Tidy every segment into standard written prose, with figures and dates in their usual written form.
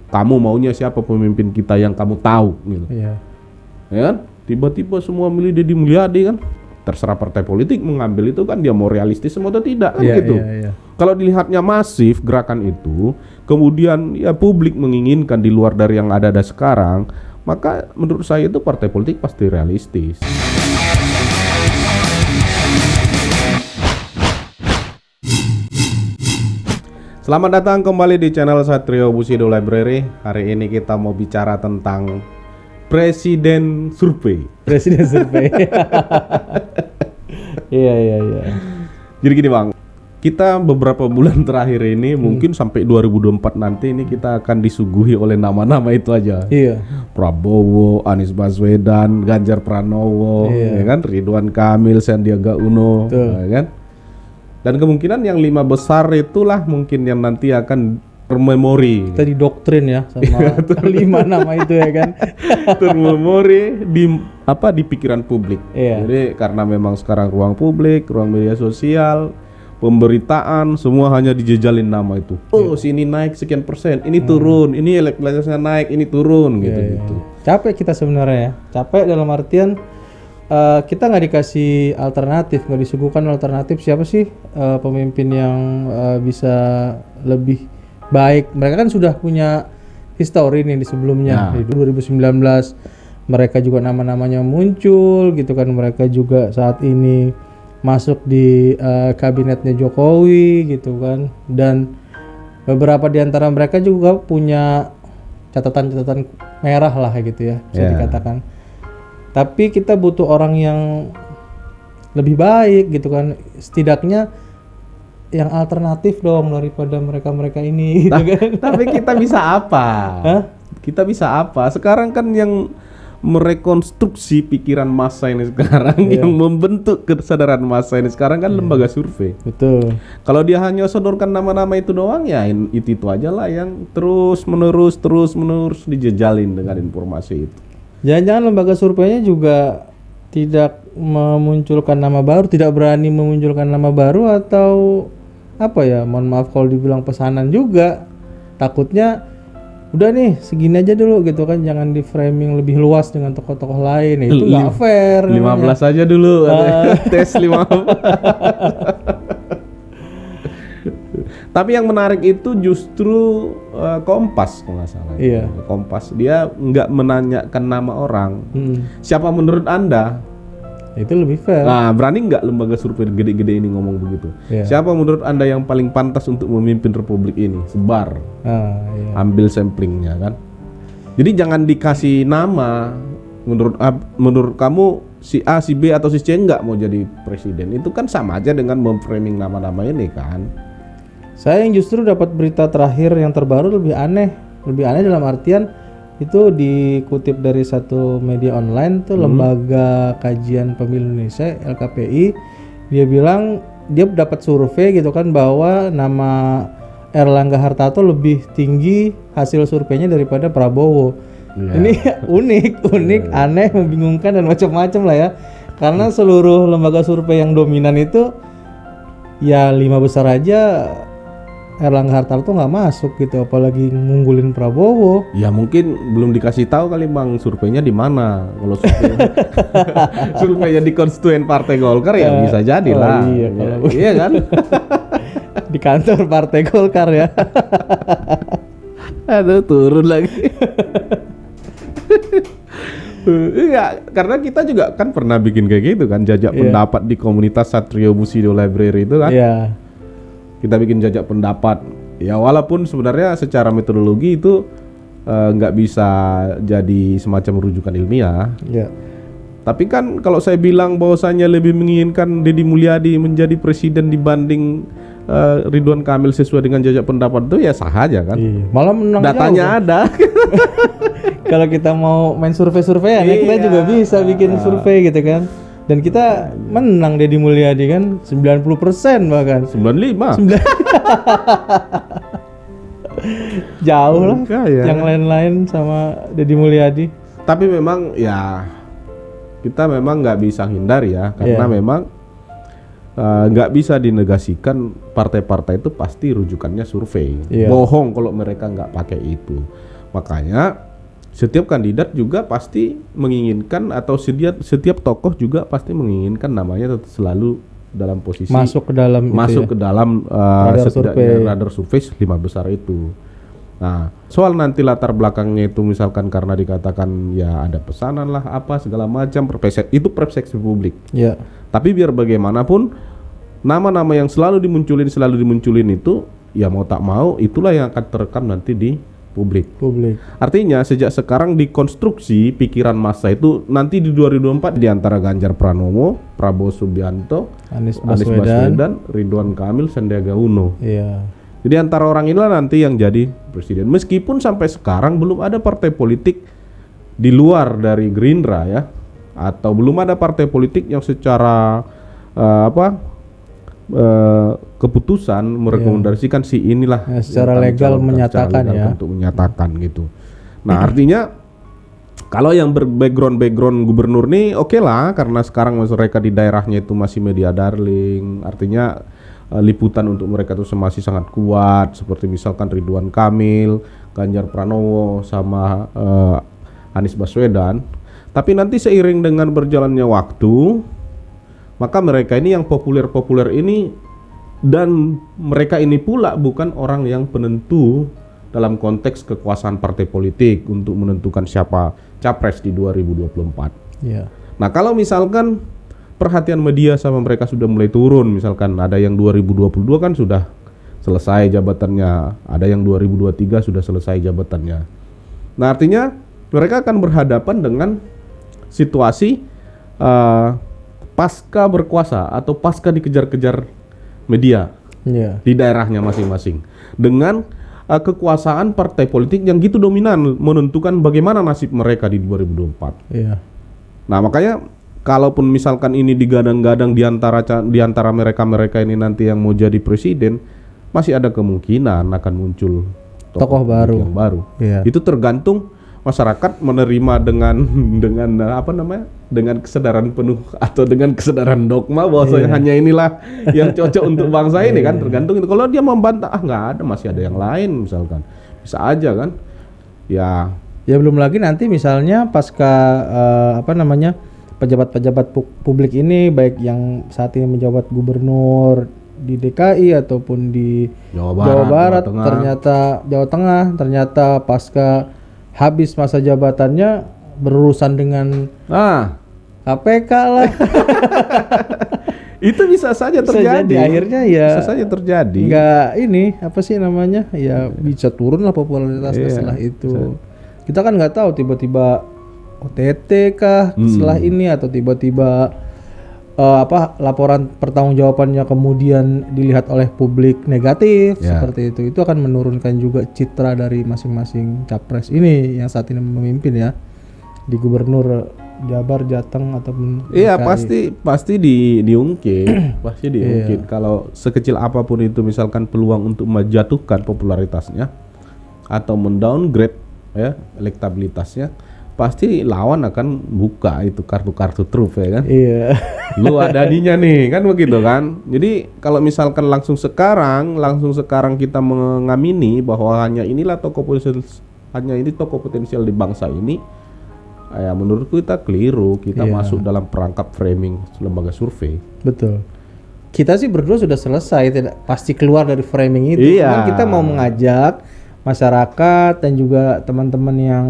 kamu maunya siapa pemimpin kita yang kamu tahu gitu. Iya. Ya kan? Tiba-tiba semua milih Deddy Mulyadi kan. Terserah partai politik mengambil itu kan, dia mau realistis atau tidak kan gitu. Iya. Kalau dilihatnya masif gerakan itu, kemudian ya publik menginginkan di luar dari yang ada sekarang, maka menurut saya itu partai politik pasti realistis. Selamat datang kembali di channel Satrio Bushido Library. Hari ini kita mau bicara tentang Presiden Survei. Presiden survei. Iya. Jadi gini Bang, kita beberapa bulan terakhir ini mungkin sampai 2024 nanti ini kita akan disuguhi oleh nama-nama itu aja. Iya. Prabowo, Anies Baswedan, Ganjar Pranowo, Iya. ya kan, Ridwan Kamil, Sandiaga Uno, ya kan. Dan kemungkinan yang 5 besar itulah mungkin yang nanti akan termemori. Kita didoktrin ya sama 5 nama itu ya kan. Termemori di pikiran publik. Iya. Jadi karena memang sekarang ruang publik, ruang media sosial, pemberitaan semua hanya dijejalin nama itu. Oh, sini naik sekian persen, ini turun, ini elektabilitasnya naik, ini turun gitu. Capek kita sebenarnya ya. Capek dalam artian kita nggak dikasih alternatif, nggak disuguhkan alternatif siapa sih pemimpin yang bisa lebih baik. Mereka kan sudah punya histori nih di sebelumnya. Di 2019 mereka juga nama-namanya muncul gitu kan. Mereka juga saat ini masuk di kabinetnya Jokowi gitu kan. Dan beberapa di antara mereka juga punya catatan-catatan merah lah gitu ya, bisa dikatakan. Tapi kita butuh orang yang lebih baik gitu kan. Setidaknya yang alternatif dong daripada mereka-mereka ini gitu kan. Tapi kita bisa apa? Kita bisa apa? Sekarang kan yang merekonstruksi pikiran massa ini sekarang, yang membentuk kesadaran massa ini sekarang kan lembaga survei. Betul. Kalau dia hanya sodorkan nama-nama itu doang ya itu aja lah yang terus menerus dijejalin dengan informasi itu. Jangan-jangan lembaga surveinya juga tidak memunculkan nama baru, tidak berani memunculkan nama baru, atau apa ya, mohon maaf kalau dibilang pesanan juga. Takutnya udah nih segini aja dulu gitu kan, jangan di framing lebih luas dengan tokoh-tokoh lain. Itu nggak fair. 15 aja dulu tes 15. Tapi yang menarik itu justru Kompas kalau nggak salah. Iya. Kompas dia nggak menanyakan nama orang. Siapa menurut Anda? Itu lebih fair. Nah, berani nggak lembaga survei gede-gede ini ngomong begitu? Iya. Siapa menurut Anda yang paling pantas untuk memimpin republik ini? Sebar. Iya. Ambil samplingnya kan. Jadi jangan dikasih nama. Menurut kamu si A, si B atau si C nggak mau jadi presiden. Itu kan sama aja dengan memframing nama-nama ini kan. Saya yang justru dapat berita terakhir yang terbaru lebih aneh dalam artian itu dikutip dari satu media online tuh, Lembaga Kajian Pemilu Indonesia LKPI. Dia bilang dia dapat survei gitu kan bahwa nama Erlangga Hartarto lebih tinggi hasil surveinya daripada Prabowo. Ini unik, aneh, membingungkan dan macam-macam lah ya. Karena seluruh lembaga survei yang dominan itu ya 5 besar aja Erlangga Hartarto nggak masuk gitu, apalagi ngunggulin Prabowo. Ya mungkin belum dikasih tahu kali Bang surveinya di mana. Kalau surveinya di konstituen Partai Golkar ya bisa jadi lah. Iya kan? Di kantor Partai Golkar ya. Aduh, turun lagi. Iya, karena kita juga kan pernah bikin kayak gitu kan, jajak pendapat di komunitas Satrio Bushido Library itu kan. Iya. Kita bikin jajak pendapat. Ya walaupun sebenarnya secara metodologi itu nggak bisa jadi semacam rujukan ilmiah. Iya. Tapi kan kalau saya bilang bahwasannya lebih menginginkan Deddy Mulyadi menjadi presiden dibanding Ridwan Kamil sesuai dengan jajak pendapat itu ya sah aja kan. Iya. Malah menang datanya jauh. Ada. Kalau kita mau main survei-surveian ya kita juga bisa bikin survei gitu kan. Dan kita menang Deddy Mulyadi kan 90% bahkan 95. Jauh lah ya. Yang lain-lain sama Deddy Mulyadi. Tapi memang ya kita memang nggak bisa hindari ya, karena memang nggak bisa dinegasikan partai-partai itu pasti rujukannya survei. Bohong kalau mereka nggak pakai itu. Makanya setiap kandidat juga pasti menginginkan atau setiap tokoh juga pasti menginginkan namanya tetap selalu dalam posisi Masuk ke dalam masuk itu ke dalam Radar setidaknya survei. radar survei 5 besar itu. Nah, soal nanti latar belakangnya itu misalkan karena dikatakan ya ada pesanan lah apa segala macam itu persepsi publik. ya. Tapi biar bagaimanapun nama-nama yang selalu dimunculin itu ya mau tak mau itulah yang akan terekam nanti di publik. Artinya sejak sekarang dikonstruksi pikiran massa itu nanti di 2024 di antara Ganjar Pranowo, Prabowo Subianto, Anies Anies Baswedan. Baswedan, Ridwan Kamil, Sandiaga Uno. Iya. Jadi antara orang inilah nanti yang jadi presiden. Meskipun sampai sekarang belum ada partai politik di luar dari Gerindra ya, atau belum ada partai politik yang secara keputusan merekomendasikan si inilah Ya, secara yang kami legal calonkan, menyatakan secara legal ya. untuk menyatakan gitu. Nah artinya kalau yang background gubernur nih oke lah karena sekarang mereka di daerahnya itu masih media darling, artinya liputan untuk mereka itu masih sangat kuat seperti misalkan Ridwan Kamil, Ganjar Pranowo sama Anies Baswedan. Tapi nanti seiring dengan berjalannya waktu maka mereka ini yang populer ini dan mereka ini pula bukan orang yang penentu dalam konteks kekuasaan partai politik untuk menentukan siapa capres di 2024. Iya. Nah kalau misalkan perhatian media sama mereka sudah mulai turun, misalkan ada yang 2022 kan sudah selesai jabatannya, ada yang 2023 sudah selesai jabatannya. Nah artinya mereka akan berhadapan dengan situasi pasca berkuasa atau pasca dikejar-kejar media Iya. di daerahnya masing-masing dengan kekuasaan partai politik yang gitu dominan menentukan bagaimana nasib mereka di 2024. Iya. Nah makanya kalaupun misalkan ini digadang-gadang di antara mereka ini nanti yang mau jadi presiden, masih ada kemungkinan akan muncul Tokoh baru. yang baru. Iya. Itu tergantung masyarakat menerima dengan kesadaran penuh atau dengan kesadaran dogma bahwasanya hanya inilah yang cocok untuk bangsa ini kan, tergantung itu. Kalau dia membantah nggak ada, masih ada yang lain misalkan, bisa aja kan ya. Ya belum lagi nanti misalnya pasca pejabat-pejabat publik ini baik yang saat ini menjabat gubernur di DKI ataupun di Jawa Barat, Jawa Tengah ternyata pasca habis masa jabatannya berurusan dengan KPK lah. Itu bisa saja terjadi. Akhirnya ya bisa saja terjadi. Enggak ini apa sih namanya? Ya bisa turun lah popularitasnya setelah itu. Kita kan nggak tahu tiba-tiba OTT kah setelah ini atau tiba-tiba laporan pertanggungjawabannya kemudian dilihat oleh publik negatif seperti itu. Itu akan menurunkan juga citra dari masing-masing capres ini yang saat ini memimpin ya di gubernur Jabar, Jateng ataupun iya DKI. pasti diungkit. Pasti diungkit. Kalau sekecil apapun itu misalkan peluang untuk menjatuhkan popularitasnya atau mendowngrade ya elektabilitasnya, pasti lawan akan buka itu kartu-kartu truf ya kan. Iya. Lu adanya nih kan begitu kan. Jadi kalau misalkan langsung sekarang kita mengamini bahwa hanya inilah tokoh potensial di bangsa ini, ya menurutku kita keliru, kita masuk dalam perangkap framing lembaga survei. Betul. Kita sih berdua sudah selesai, tidak pasti keluar dari framing itu. Cuman kita mau mengajak masyarakat dan juga teman-teman yang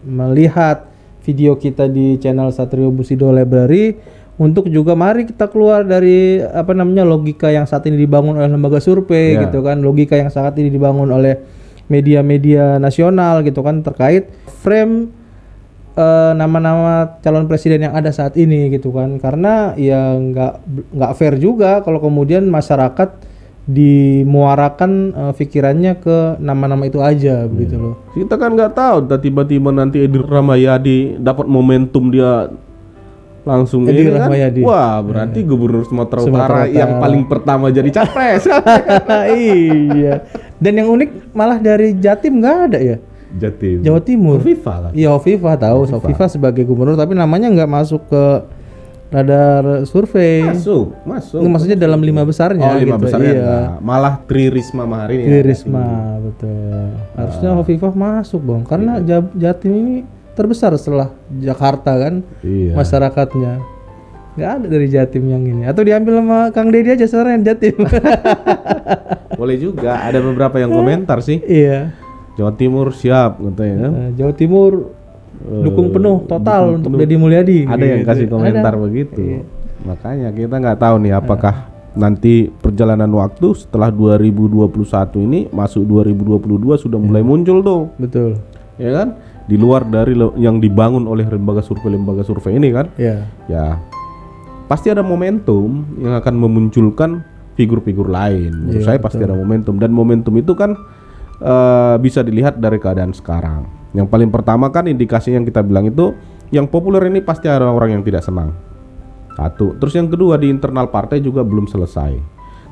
melihat video kita di channel Satrio Busido Library untuk juga mari kita keluar dari logika yang saat ini dibangun oleh lembaga survei gitu kan, logika yang saat ini dibangun oleh media-media nasional gitu kan terkait frame nama-nama calon presiden yang ada saat ini gitu kan, karena ya nggak fair juga kalau kemudian masyarakat dimuarakan pikirannya ke nama-nama itu aja begitu loh. Kita kan nggak tahu, tiba-tiba nanti Edi Rahmayadi dapat momentum dia langsung Edi ini kan. Rahmayadi. Wah, berarti gubernur Sumatera Utara yang paling pertama jadi capres. Iya. Dan yang unik malah dari Jatim nggak ada ya. Jatim. Jawa Timur. Hovifah lah. Iya, Hovifah tahu. Hovifah sebagai gubernur tapi namanya nggak masuk ke radar survei. Masuk. Ini maksudnya dalam 5 besarnya. Oh, 5 gitu. besarnya Iya. enggak. Malah Tri Risma Mahari Tri Risma, betul. Harusnya Hovifah masuk, Bang. Karena Jatim ini terbesar setelah Jakarta kan Iya. masyarakatnya. Nggak ada dari Jatim yang ini. Atau diambil sama Kang Deddy aja sekarang Jatim. Boleh juga. Ada beberapa yang komentar sih. Iya. Jawa Timur siap katanya kan. Jawa Timur dukung penuh total dukung untuk penuh. Deddy Mulyadi. Ada yang gitu. kasih komentar Ada. begitu. Iya. Makanya kita nggak tahu nih apakah nanti perjalanan waktu setelah 2021 ini masuk 2022 sudah mulai muncul tuh, Betul. ya kan? Di luar dari yang dibangun oleh lembaga survei ini kan, Iya. ya pasti ada momentum yang akan memunculkan figur-figur lain. Menurut Iya, saya pasti ada momentum, dan momentum itu kan bisa dilihat dari keadaan sekarang. Yang paling pertama kan indikasi yang kita bilang itu, yang populer ini pasti ada orang yang tidak senang. Satu. Terus yang kedua, di internal partai juga belum selesai.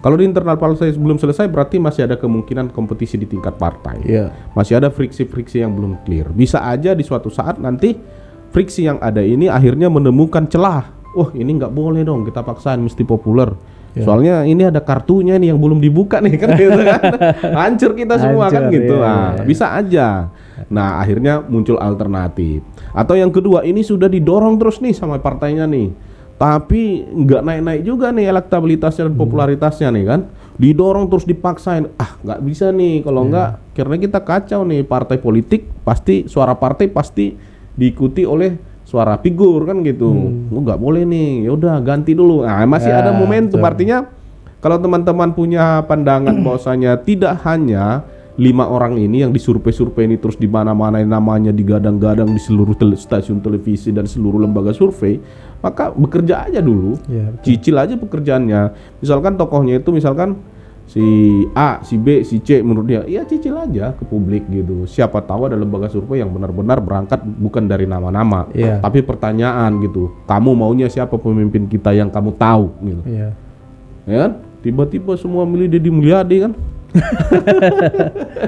Kalau di internal partai belum selesai, berarti masih ada kemungkinan kompetisi di tingkat partai. Iya. Masih ada friksi-friksi yang belum clear. Bisa aja di suatu saat nanti friksi yang ada ini akhirnya menemukan celah. Oh, ini nggak boleh dong kita paksain, mesti populer. Ya. Soalnya ini ada kartunya nih yang belum dibuka nih kan gitu kan. Hancur kita semua kan Hancur, gitu. iya, Nah, iya. bisa aja. Nah, akhirnya muncul alternatif. Atau yang kedua, ini sudah didorong terus nih sama partainya nih. Tapi nggak naik-naik juga nih elektabilitasnya dan popularitasnya nih kan. Didorong terus dipaksain. Ah, nggak bisa nih kalau nggak, karena kita kacau nih partai politik, pasti suara partai pasti diikuti oleh suara figur kan gitu. Nggak boleh nih, ya udah ganti dulu. Nah, masih Ya, ada momentum. betul. Artinya kalau teman-teman punya pandangan bahwasanya tidak hanya 5 orang ini yang disurvei-survei ini terus di mana-mana namanya digadang-gadang di seluruh stasiun televisi dan seluruh lembaga survei, maka bekerja aja dulu. Iya, betul. Cicil aja pekerjaannya. Misalkan tokohnya itu misalkan si A, si B, si C, menurut dia, ya cicil aja ke publik gitu. Siapa tahu ada lembaga survei yang benar-benar berangkat bukan dari nama-nama, Iya. tapi pertanyaan gitu. Kamu maunya siapa pemimpin kita yang kamu tahu gitu. Iya. Ya kan? Tiba-tiba semua milih Deddy Mulyadi kan?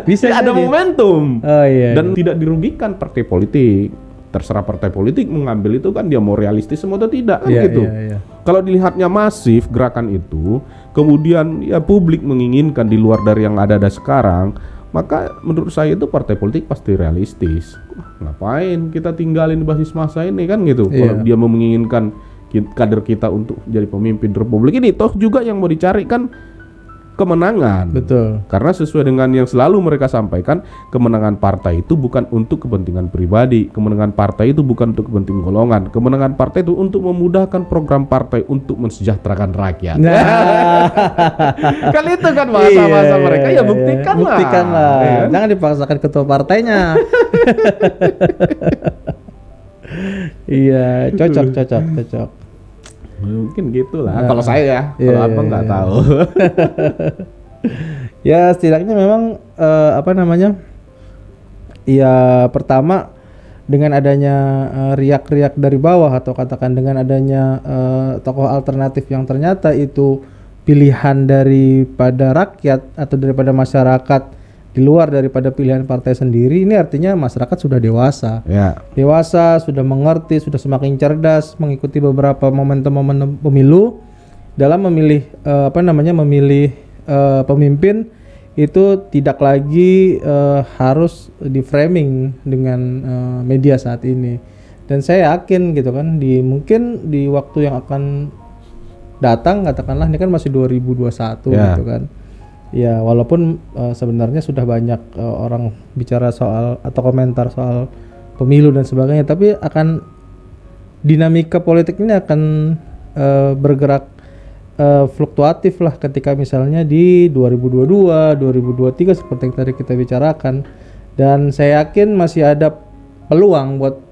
Bisa Ya, ada jadi. momentum. Oh iya. Dan tidak dirugikan partai politik. Terserah partai politik mengambil itu kan, dia mau realistis atau tidak kan Iya, gitu. iya, iya. Kalau dilihatnya masif gerakan itu, kemudian ya publik menginginkan di luar dari yang ada sekarang, maka menurut saya itu partai politik pasti realistis. Wah, ngapain kita tinggalin basis massa ini kan gitu. Kalau Iya. dia menginginkan kader kita untuk jadi pemimpin republik ini, toh juga yang mau dicari kan kemenangan. Betul. Karena sesuai dengan yang selalu mereka sampaikan, kemenangan partai itu bukan untuk kepentingan pribadi, kemenangan partai itu bukan untuk kepentingan golongan, kemenangan partai itu untuk memudahkan program partai untuk mensejahterakan rakyat. Nah, Kan itu kan bahasa-bahasa mereka, ya buktikan lah. Buktikan lah. Ya kan? Jangan dipaksakan ketua partainya. Iya, cocok. Mungkin gitulah. Nah, Kalau saya ya, iya, kalau apa iya, nggak iya. tahu. Ya setidaknya memang apa namanya? Ya pertama dengan adanya riak-riak dari bawah, atau katakan dengan adanya tokoh alternatif yang ternyata itu pilihan daripada rakyat atau daripada masyarakat di luar daripada pilihan partai sendiri, ini artinya masyarakat sudah dewasa. Ya, Dewasa, sudah mengerti, sudah semakin cerdas mengikuti beberapa momentum-momentum pemilu dalam memilih memilih pemimpin itu tidak lagi harus di framing dengan media saat ini. Dan saya yakin gitu kan, mungkin di waktu yang akan datang, katakanlah ini kan masih 2021 Ya. gitu kan. Ya walaupun sebenarnya sudah banyak orang bicara soal atau komentar soal pemilu dan sebagainya, tapi akan dinamika politik ini akan bergerak fluktuatif lah, ketika misalnya di 2022, 2023 seperti yang tadi kita bicarakan. Dan saya yakin masih ada peluang buat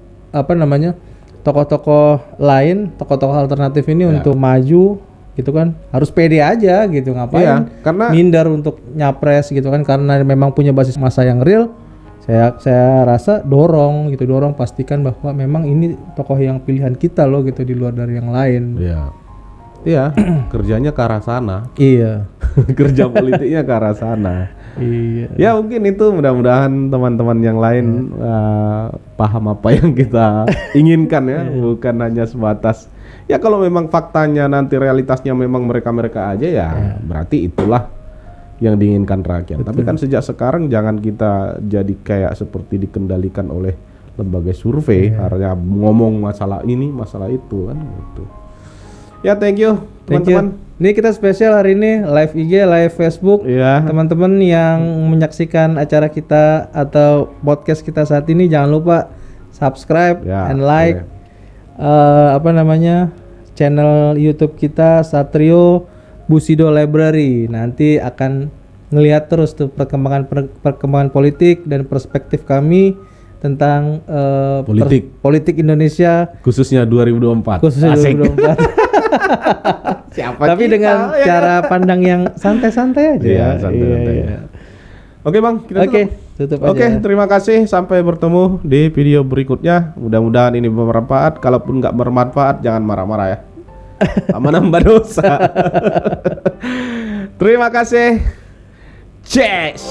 tokoh-tokoh lain, tokoh-tokoh alternatif ini untuk maju gitu kan. Harus pede aja gitu, ngapain Iya, karena minder untuk nyapres gitu kan, karena memang punya basis massa yang real. Saya rasa dorong pastikan bahwa memang ini tokoh yang pilihan kita loh gitu, di luar dari yang lain. Iya, kerjanya ke arah sana. Iya. Kerja politiknya ke arah sana. Iya. Ya mungkin itu, mudah-mudahan teman-teman yang lain paham apa yang kita inginkan ya, bukan hanya sebatas ya kalau memang faktanya nanti realitasnya memang mereka-mereka aja ya, berarti itulah yang diinginkan rakyat. Tapi kan sejak sekarang jangan kita jadi kayak seperti dikendalikan oleh lembaga survei karena ngomong masalah ini, masalah itu kan gitu. Ya thank you Thank you. teman-teman. Ini kita spesial hari ini live IG, live Facebook. Iya. Teman-teman yang menyaksikan acara kita atau podcast kita saat ini jangan lupa subscribe Ya, and like channel YouTube kita Satrio Busido Library. Nanti akan ngelihat terus tuh perkembangan politik dan perspektif kami tentang politik Indonesia Khususnya 2024. khususnya Asik. 2024. Siapa Tapi kita, dengan ya cara pandang yang santai-santai aja. Iya, santai-santai. Iya. Oke bang, kita Oke, tutup. tutup aja. Oke, terima kasih. Sampai bertemu di video berikutnya. Mudah-mudahan ini bermanfaat. Kalaupun nggak bermanfaat, jangan marah-marah ya. Sama nambah dosa. Terima kasih. Cheers.